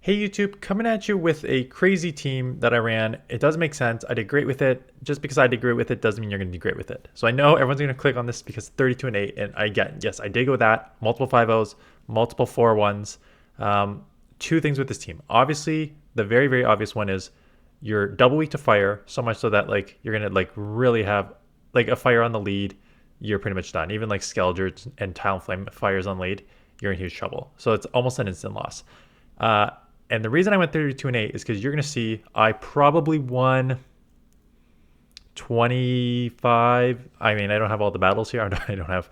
Hey YouTube, coming at you with a crazy team that I ran. It does make sense. I did great with it. Just because I did great with it doesn't mean you're going to do great with it. So I know everyone's going to click on this because 32 and 8, and I get, yes, I did go with that. Multiple 5-0s, multiple 4-1s. Two things with this team. Obviously, the very, very obvious one is you're double weak to fire, so much so that like you're going to like really have like a fire on the lead. You're pretty much done. Even like Skelger and Talonflame fires on lead, you're in huge trouble. So it's almost an instant loss. Uh, and the reason I went 32 and 8 is because you're going to see I probably won 25. I mean, I don't have all the battles here. I don't have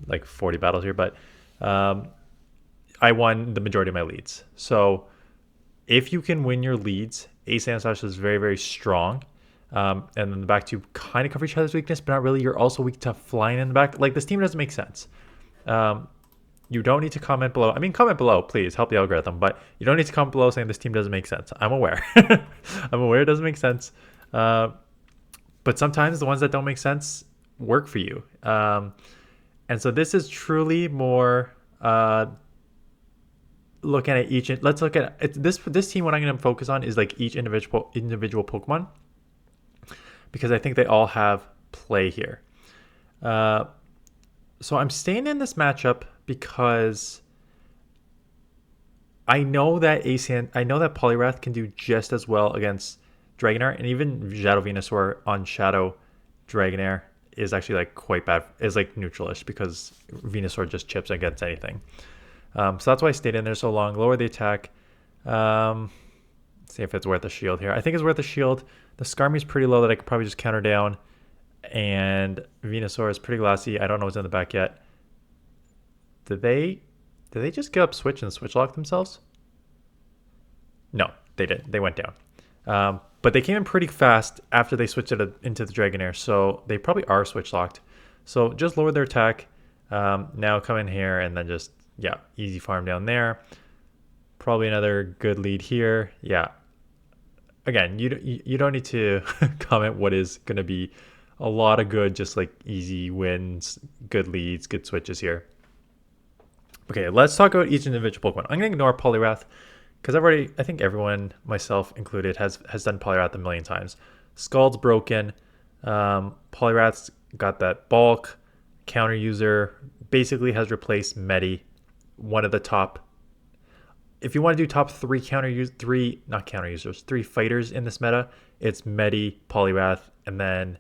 like 40 battles here, but I won the majority of my leads. So if you can win your leads, Ace Sandslash is very, very strong. And then the back two kind of cover each other's weakness, but not really. You're also weak to flying in the back. Like, this team doesn't make sense. You don't need to comment below. I mean, comment below, please, help the algorithm. But you don't need to comment below saying this team doesn't make sense. I'm aware. I'm aware it doesn't make sense. But sometimes the ones that don't make sense work for you. And so this is truly more looking at each. Let's look at this team. What I'm going to focus on is like each individual Pokemon, because I think they all have play here. So I'm staying in this matchup because I know that Poliwrath can do just as well against Dragonair, and even Shadow Venusaur on Shadow Dragonair is actually like quite bad. Is like neutralish because Venusaur just chips against anything. So that's why I stayed in there so long. Lower the attack. See if it's worth a shield here. I think it's worth a shield. The Skarmy is pretty low that I could probably just counter down. And Venusaur is pretty glassy. I don't know what's in the back yet. Did they just give up switch and switch lock themselves? No, they didn't. They went down. But they came in pretty fast after they switched it into the Dragonair. So they probably are switch locked. So just lower their attack. Now come in here and then just, yeah, easy farm down there. Probably another good lead here. Yeah. Again, you don't need to comment what is going to be a lot of good, just like easy wins, good leads, good switches here. Okay, let's talk about each individual Pokemon. I'm going to ignore Poliwrath because I think everyone, myself included, has done Poliwrath a million times. Scald's broken. Poliwrath's got that bulk. Counter user basically has replaced Medi, one of the top. If you want to do top three three fighters in this meta, it's Medi, Poliwrath, and then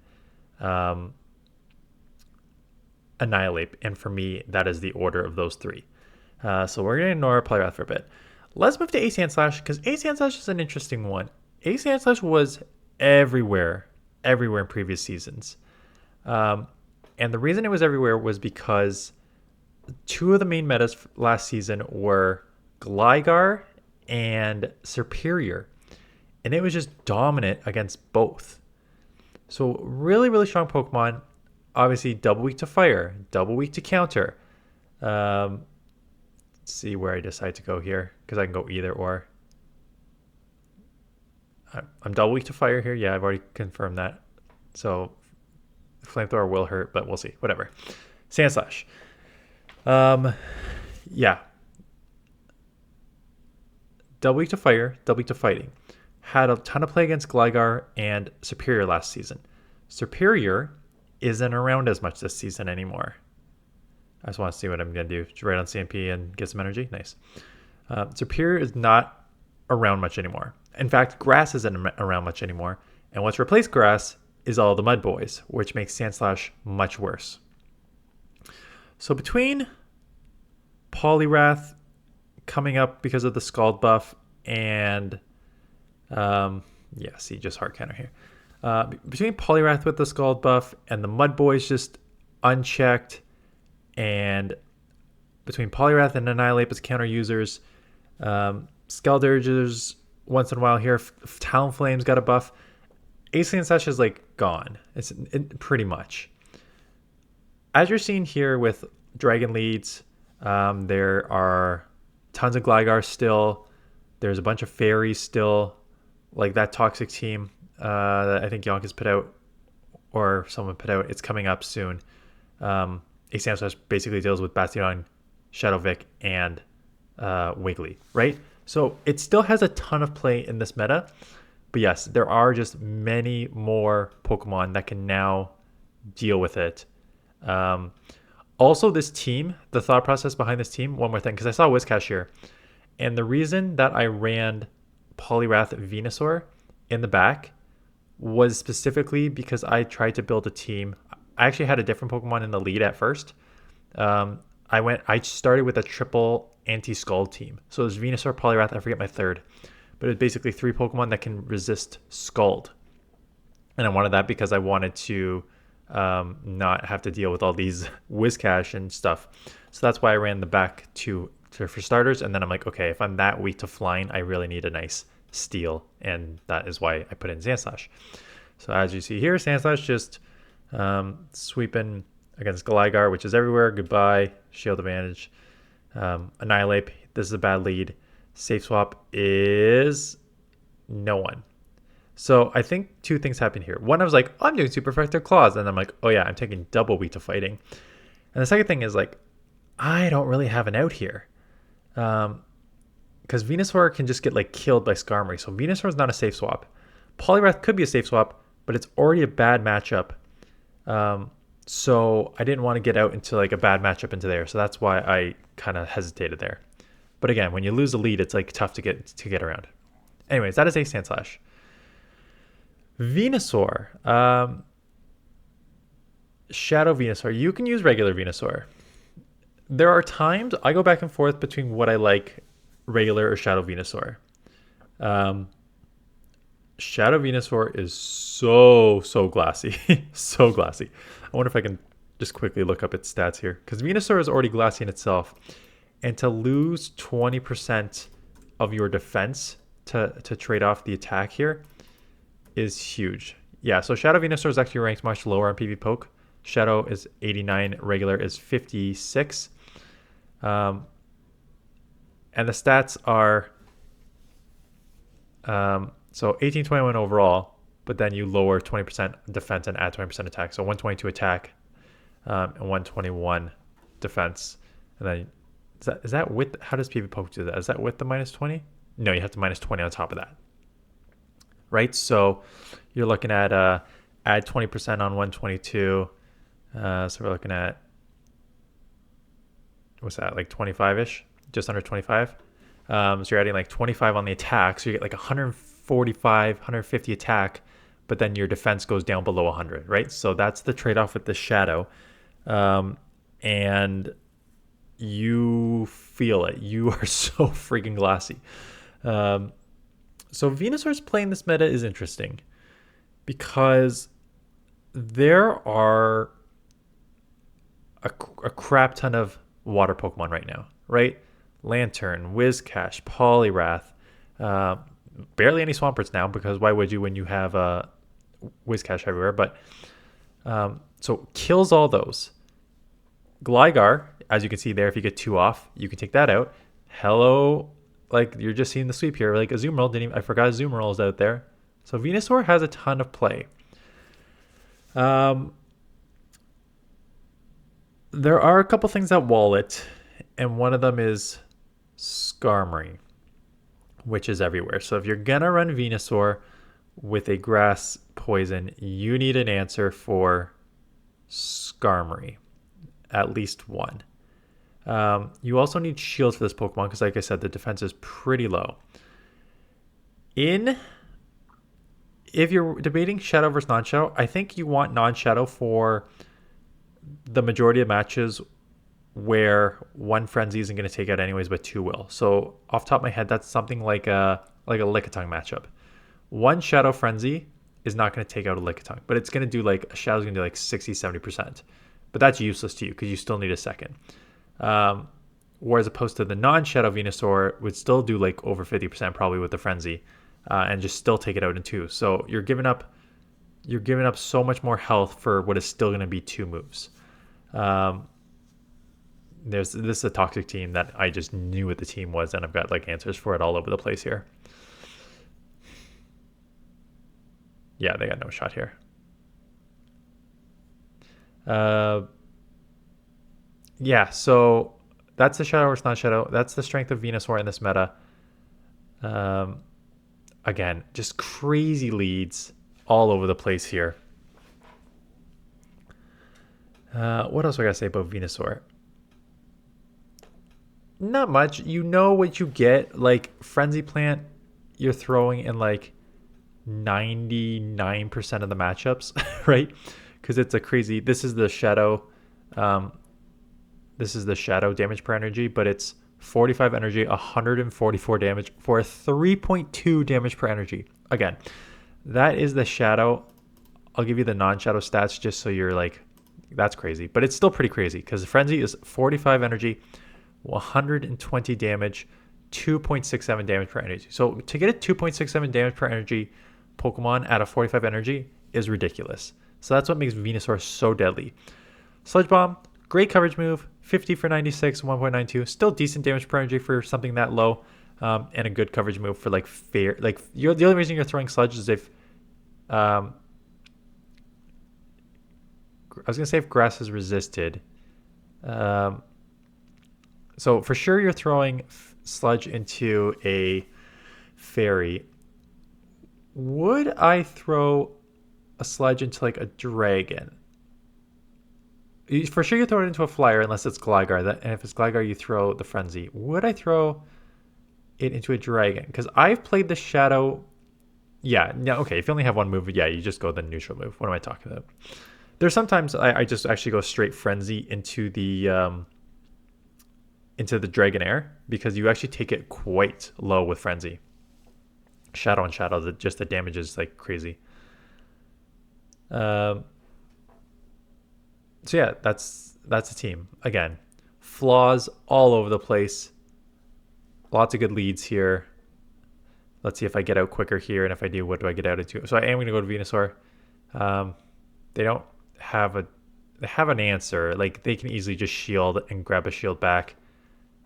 Annihilape. And for me, that is the order of those three. So we're going to ignore Poliwrath for a bit. Let's move to Ace Sandslash, because Ace Sandslash is an interesting one. Ace Sandslash was everywhere in previous seasons. And the reason it was everywhere was because two of the main metas last season were Gligar and Superior. And it was just dominant against both. So really, really strong Pokemon. Obviously, double weak to fire, double weak to counter. Let's see where I decide to go here, because I can go either or. I'm double weak to fire here. Yeah, I've already confirmed that. So Flamethrower will hurt, but we'll see. Whatever. Sandslash. Yeah. Double weak to fire, double weak to fighting. Had a ton of play against Gligar and Superior last season. Superior isn't around as much this season anymore. I just want to see what I'm going to do. Right on CMP and get some energy. Nice. Superior is not around much anymore. In fact, Grass isn't around much anymore. And what's replaced Grass is all the mudboys, which makes Sandslash much worse. So between Poliwrath coming up because of the Scald buff and see, just hard counter here. Between Poliwrath with the Scald buff and the mudboys just unchecked, and between Poliwrath and Annihilape as counter users, Skeldurges once in a while here, Talonflame's got a buff. Ace Sandslash is like gone. It's pretty much. As you're seeing here with Dragon leads, there are tons of Gligar still. There's a bunch of fairies still, like that toxic team that I think Yonkers put out, or someone put out. It's coming up soon. Ace Sandslash basically deals with Bastion, Shadow Vic, and Wiggly, right? So it still has a ton of play in this meta. But yes, there are just many more Pokemon that can now deal with it. Um, Also, this team, the thought process behind this team, one more thing, because I saw Whiscash here. And the reason that I ran Poliwrath Venusaur in the back was specifically because I tried to build a team. I actually had a different Pokemon in the lead at first. I started with a triple anti-Scald team. So it was Venusaur, Poliwrath, I forget my third. But it's basically 3 Pokemon that can resist Scald. And I wanted that because I wanted to not have to deal with all these Whiscash and stuff. So that's why I ran the back two for starters. And then I'm like, okay, if I'm that weak to flying, I really need a nice steel. And that is why I put in Sandslash. So as you see here, Sandslash just sweeping against Gligar, which is everywhere. Goodbye. Shield advantage. Annihilape. This is a bad lead. Safe swap is no one. So I think 2 things happen here. One, I was like, oh, I'm doing Super Effective Claws. And I'm like, oh yeah, I'm taking double weak to fighting. And the second thing is like, I don't really have an out here. Because Venusaur can just get like killed by Skarmory. So Venusaur is not a safe swap. Poliwrath could be a safe swap, but it's already a bad matchup. So I didn't want to get out into like a bad matchup into there. So that's why I kind of hesitated there. But again, when you lose a lead, it's like tough to get around. Anyways, that is a Sandslash. Venusaur. Shadow Venusaur. You can use regular Venusaur. There are times I go back and forth between what I like, regular or Shadow Venusaur. Shadow Venusaur is so glassy. So glassy. I wonder if I can just quickly look up its stats here. Because Venusaur is already glassy in itself. And to lose 20% of your defense to trade off the attack here is huge. Yeah, so Shadow Venusaur is actually ranked much lower on PvPoke. Shadow is 89, regular is 56. And the stats are so 18, 21 overall, but then you lower 20% defense and add 20% attack. So 122 attack and 121 defense. And then is that with, how does PvPoke do that? Is that with the minus 20? No, you have to minus 20 on top of that. Right? So you're looking at add 20% on 122. So we're looking at, what's that, like 25-ish? Just under 25. So you're adding like 25 on the attack. So you get like 145, 150 attack, but then your defense goes down below 100, right? So that's the trade-off with the Shadow. And you feel it. You are so freaking glassy. So Venusaur's play in this meta is interesting because there are a crap ton of water Pokemon right now, right? Lantern, Whiscash, Poliwrath, barely any Swamperts now because why would you when you have Whiscash everywhere? But so kills all those. Gligar, as you can see there, if you get 2 off, you can take that out. Hello, like you're just seeing the sweep here. Like Azumarill, I forgot Azumarill is out there. So Venusaur has a ton of play. There are a couple things that wall it, and one of them is Skarmory, which is everywhere. So if you're gonna run Venusaur with a grass poison, you need an answer for Skarmory, at least one. You also need shields for this Pokemon because, like I said, the defense is pretty low. If you're debating Shadow versus non-Shadow, I think you want non-Shadow for the majority of matches where 1 Frenzy isn't going to take out anyways, but 2 will. So off the top of my head, that's something like a Lickitung matchup. 1 Shadow Frenzy is not going to take out a Lickitung, but it's going to do like, a Shadow's going to do like 60, 70%. But that's useless to you because you still need a second. Whereas opposed to the non-Shadow Venusaur would still do like over 50% probably with the Frenzy and just still take it out in 2. So you're giving up so much more health for what is still going to be 2 moves. This is a toxic team that I just knew what the team was, and I've got like answers for it all over the place here. Yeah, they got no shot here. Yeah, so that's the Shadow versus non-Shadow. That's the strength of Venusaur in this meta. Again, just crazy leads all over the place here. What else do I gotta say about Venusaur? Not much. You know what you get. Like, Frenzy Plant, you're throwing in like 99% of the matchups, right? Because it's a crazy. This is the shadow. This is the shadow damage per energy, but it's 45 energy, 144 damage for a 3.2 damage per energy. Again, that is the shadow. I'll give you the non-shadow stats just so you're like, that's crazy. But it's still pretty crazy because Frenzy is 45 energy, 120 damage, 2.67 damage per energy. So to get a 2.67 damage per energy Pokemon at a 45 energy is ridiculous. So that's what makes Venusaur so deadly. Sludge Bomb, great coverage move, 50 for 96, 1.92. Still decent damage per energy for something that low, and a good coverage move for like fair. Like the only reason you're throwing Sludge is if, I was gonna say if grass is resisted. So for sure you're throwing Sludge into a fairy. Would I throw a Sludge into like a dragon? For sure you throw it into a flyer unless it's Gligar. And if it's Gligar, you throw the Frenzy. Would I throw it into a dragon? Because I've played the Shadow. Yeah, no, okay. If you only have one move, yeah, you just go the neutral move. What am I talking about? There's sometimes I just actually go straight Frenzy into the Dragonair because you actually take it quite low with Frenzy. Shadow on Shadow, just the damage is like crazy. So yeah, that's a team. Again, flaws all over the place. Lots of good leads here. Let's see if I get out quicker here, and if I do, what do I get out into? So I am going to go to Venusaur. They don't have they have an answer. Like they can easily just shield and grab a shield back.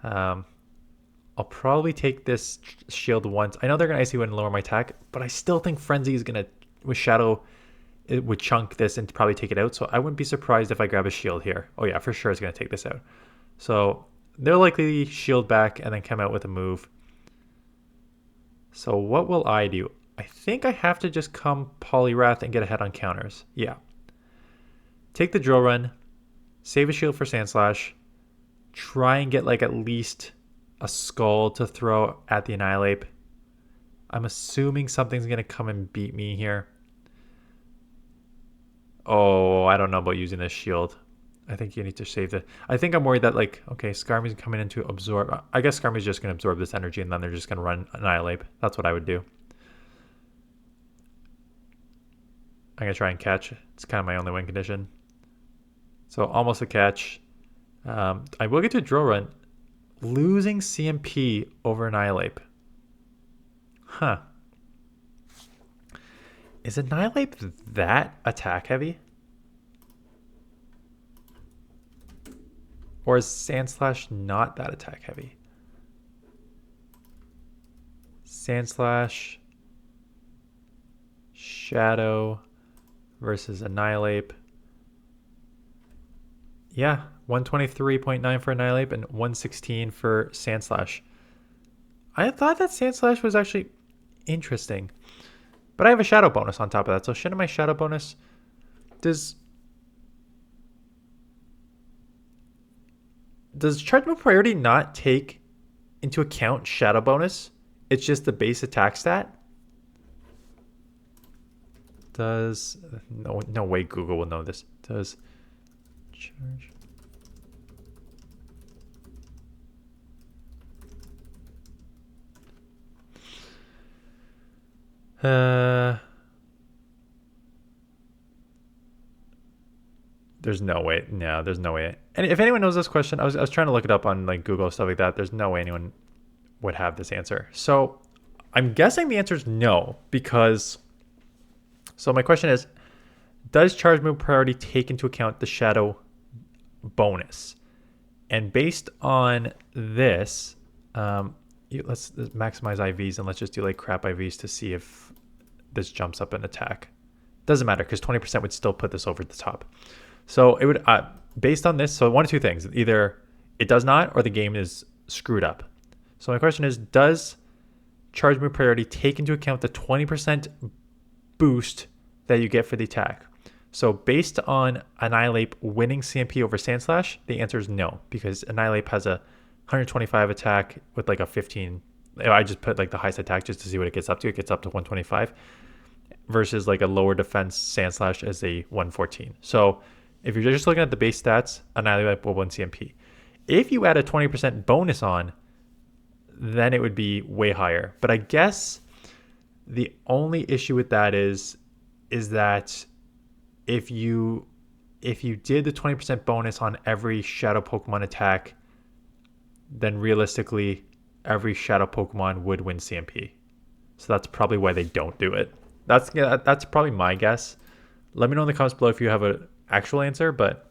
I'll probably take this shield once. I know they're going to Icy Wind and lower my attack, but I still think Frenzy is going to, with Shadow, it would chunk this and probably take it out. So I wouldn't be surprised if I grab a shield here. Oh yeah, for sure it's going to take this out. So they'll likely shield back and then come out with a move. So what will I do? I think I have to just come Poliwrath and get ahead on counters. Yeah. Take the Drill Run, save a shield for Sandslash, try and get like at least a Skull to throw at the Annihilape. I'm assuming something's going to come and beat me here. Oh, I don't know about using this shield. I think you need to save it. I think I'm worried that like, okay, Skarmy's coming in to absorb. I guess Skarmy's just going to absorb this energy and then they're just going to run Annihilape. That's what I would do. I'm going to try and catch. It's kind of my only win condition. So almost a catch. I will get to a Drill Run. Losing CMP over Annihilape. Huh. Is Annihilape that attack heavy? Or is Sandslash not that attack heavy? Sandslash, Shadow versus Annihilape. Yeah, 123.9 for Annihilape and 116 for Sandslash. I thought that Sandslash was actually interesting. But I have a Shadow bonus on top of that. So shouldn't my Shadow bonus... Does Charge Move Priority not take into account Shadow bonus? It's just the base attack stat? Does... No way Google will know this. Does... Charge... There's no way. No, there's no way. And if anyone knows this question, I was trying to look it up on like Google, stuff like that. There's no way anyone would have this answer. So I'm guessing the answer is no, because... So my question is, does Charge Move Priority take into account the Shadow bonus? And based on this, let's maximize IVs and let's just do like crap IVs to see if this jumps up an attack. Doesn't matter because 20% would still put this over the top. So it would, based on this, so one of two things. Either it does not or the game is screwed up. So my question is, does charge move priority take into account the 20% boost that you get for the attack? So based on Annihilape winning CMP over Sandslash, the answer is no, because Annihilape has a 125 attack with like a 15. I just put like the highest attack just to see what it gets up to. It gets up to 125 versus like a lower defense Sandslash as a 114. So if you're just looking at the base stats, Annihilape will win CMP. If you add a 20% bonus on, then it would be way higher. But I guess the only issue with that is that if you did the 20% bonus on every shadow Pokemon attack, then realistically every shadow Pokemon would win CMP. So that's probably why they don't do it. That's probably my guess. Let me know in the comments below if you have an actual answer, but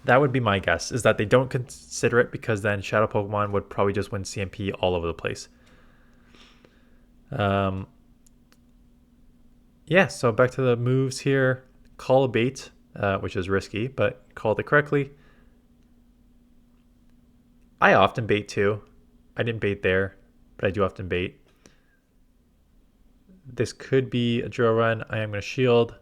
that would be my guess, is that they don't consider it because then shadow Pokemon would probably just win CMP all over the place. Yeah, so back to the moves here. Call a bait, which is risky, but called it correctly. I often bait too. I didn't bait there, but I do often bait. This could be a drill run. I am going to shield.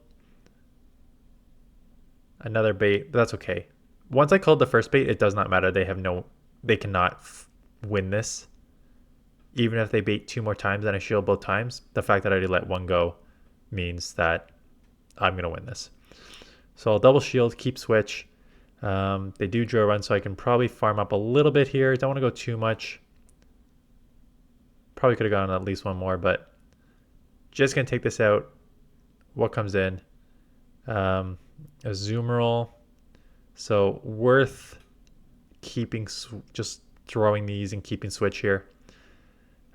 Another bait, but that's okay. Once I called the first bait, it does not matter. They cannot win this. Even if they bait 2 more times and I shield both times, the fact that I already let 1 go means that I'm going to win this. So I'll double shield, keep switch. They do drill run, so I can probably farm up a little bit here. Don't want to go too much. Probably could have gone at least 1 more, but just going to take this out. What comes in? A Zoomerl. So worth keeping, just throwing these and keeping switch here.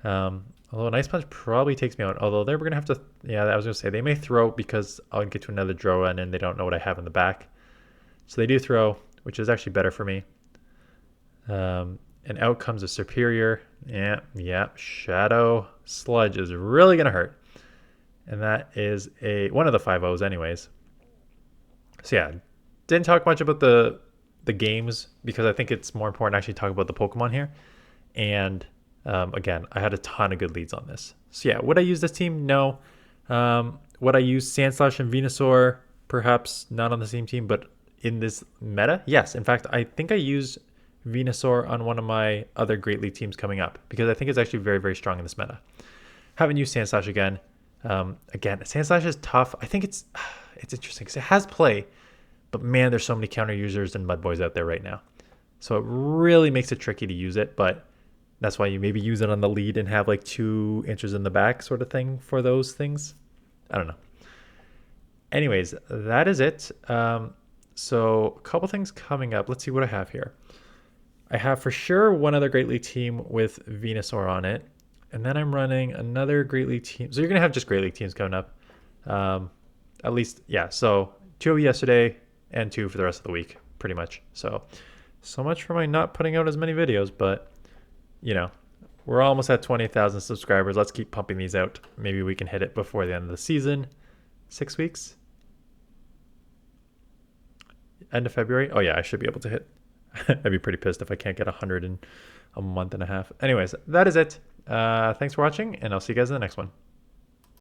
Although Nice Punch probably takes me out. Although they're going to have to, yeah, I was going to say they may throw because I'll get to another draw run and they don't know what I have in the back. So they do throw, which is actually better for me. And out comes a Superior. Yeah, Shadow Sludge is really going to hurt. And that is one of the 5-0s anyways. So yeah, didn't talk much about the games because I think it's more important to actually talk about the Pokemon here. And again, I had a ton of good leads on this. So yeah, would I use this team? No. Would I use Sandslash and VENUSAUR? Perhaps not on the same team, but in this meta? Yes. In fact, I think I use VENUSAUR on one of my other Great League teams coming up because I think it's actually very, very strong in this meta. Haven't used Sandslash again. Again, Sandslash is tough. I think it's interesting because it has play, but man, there's so many counter users and mudboys out there right now. So it really makes it tricky to use it, but that's why you maybe use it on the lead and have like 2 inches in the back sort of thing for those things. I don't know. Anyways, that is it. So a couple things coming up. Let's see what I have here. I have for sure one other Great League team with VENUSAUR on it. And then I'm running another Great League team. So you're going to have just Great League teams coming up. At least, yeah. So 2 yesterday and 2 for the rest of the week, pretty much. So much for my not putting out as many videos, but you know, we're almost at 20,000 subscribers. Let's keep pumping these out. Maybe we can hit it before the end of the season. 6 weeks? End of February? Oh yeah, I should be able to hit. I'd be pretty pissed if I can't get 100 in a month and a half. Anyways, that is it. Thanks for watching, and I'll see you guys in the next one.